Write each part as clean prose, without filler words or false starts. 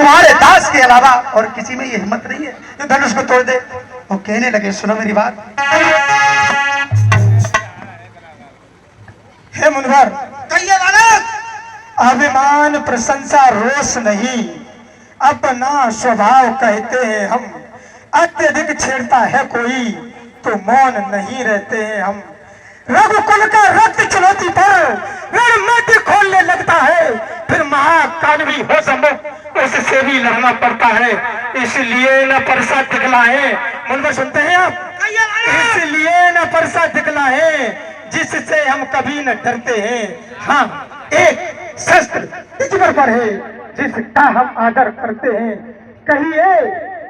तुम्हारे दास के अलावा और किसी में ये हिम्मत नहीं है जो धनुष को तोड़ दे। वो कहने लगे, सुनो मेरी बात। हे मुनिवर, कहिए बालक। अभिमान प्रशंसा रोष नहीं, अपना स्वभाव कहते हैं हम। अत्यधिक छेड़ता है कोई तो मौन नहीं रहते हैं हम। रघुकुल का रक्त चुनौती पर रणमंच खोलने लगता है, फिर महाकाल भी हो संभव उससे भी लड़ना पड़ता है। इसलिए न परसा दिखलाए, मुनिवर सुनते हैं आप, इसलिए न परसा दिखलाए जिससे हम कभी न डरते हैं। हाँ, एक शस्त्र इज्जत पर है जिसका हम आदर करते हैं। कहिए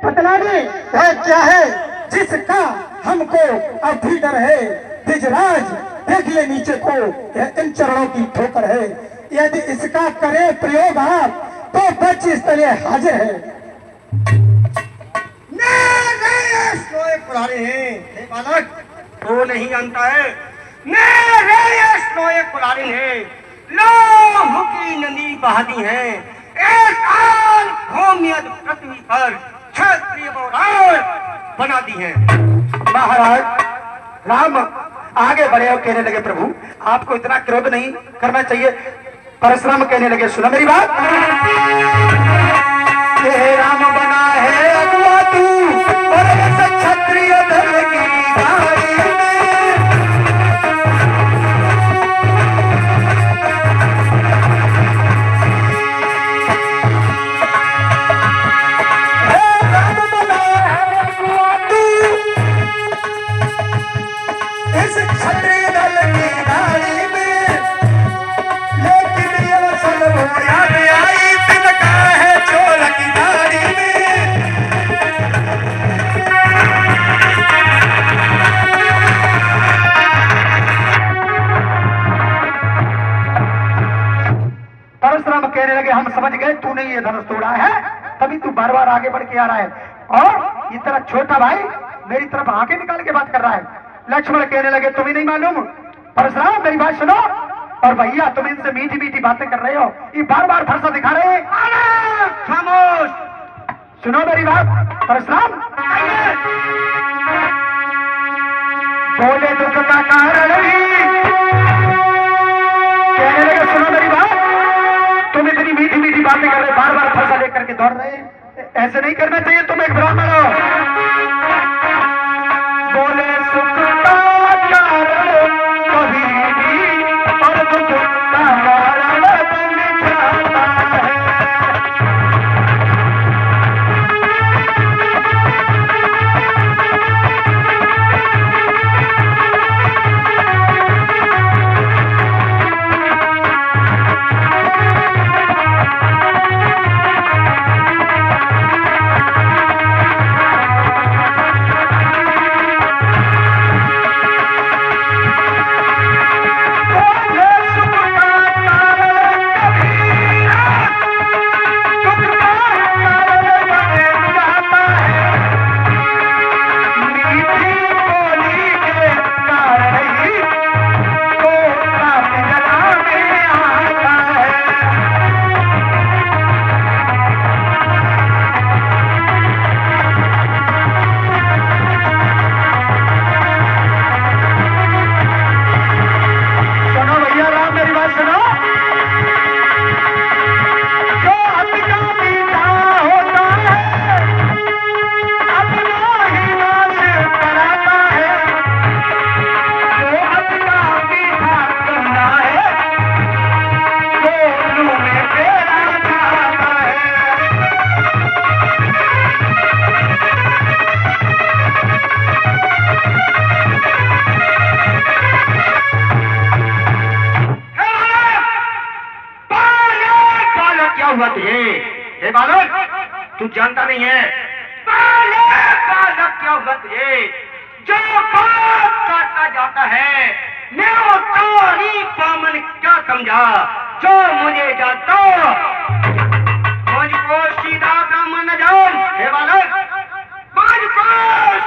बतलाने वह क्या है जिसका हमको अब भी डर है। द्विजराज देखिए नीचे को, यह इन चरणों की ठोकर है। यदि इसका करे प्रयोग आप तो बच इस तरह हाजिर है। पुराने हैं हे बालक, तो नहीं जानता है मेरे स्नोए पुराने हैं। लोह की नदी बहादी है, एक आन भूमियत पृथ्वी पर क्षत्रिय बना दी है। महाराज राम आगे बढ़े और कहने लगे, प्रभु आपको इतना क्रोध नहीं करना चाहिए। परशुराम कहने लगे, सुनो मेरी बात। हे राम बना है अगुआ तू और ऐसे क्षत्रिय धर्म की गाड़ी में। हे राम बना है अगुआ तू इस क्षत्रिय दल की गाड़ी में, लेकिन ये वचन वो याद आई तिनका है चोर की दाढ़ी में। परशुराम कहने लगे, हम समझ गए तूने ये धनुष तोड़ा है, तभी तू बार बार आगे बढ़ के आ रहा है और ये तेरा छोटा भाई मेरी तरफ आंखें निकाल के बात कर रहा है। लक्ष्मण कहने लगे, तुम्हें नहीं मालूम? परशुराम मेरी बात सुनो। और भैया तुम इनसे मीठी मीठी बातें कर रहे हो, ये बार बार फरसा दिखा रहे हैं। खामोश, सुनो मेरी बात। परशुराम बोले दुख का कारण कहने लगे, सुनो मेरी बात। तुम इतनी मीठी मीठी बातें कर रहे, बार बार फरसा लेकर के दौड़ रहे, ऐसे नहीं करना चाहिए। तुम एक ब्राह्मण हो। बोले सुख का कारण कभी भी और दुख का कारण बन जाता है। हे बालक, तू जानता नहीं है बालक क्या हुआ तुझे? जो बात काटता जाता है मैं तारी पामन क्या समझा? जो मुझे जाता मुझको सीधा ब्राह्मण न जान। हे बालक, मुझको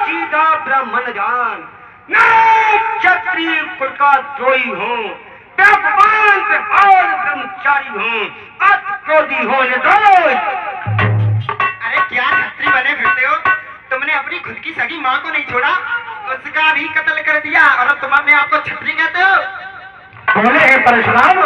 सीधा ब्राह्मण न जान। मैं क्षत्रिय कुल का द्रोही हूँ, भगवान पे और ब्रह्मचारी हूँ। अत क्रोधी होने दो। भी कत्ल कर दिया और अब तुम अपने आप को छत्री कहते हो। बोले हैं परशुराम,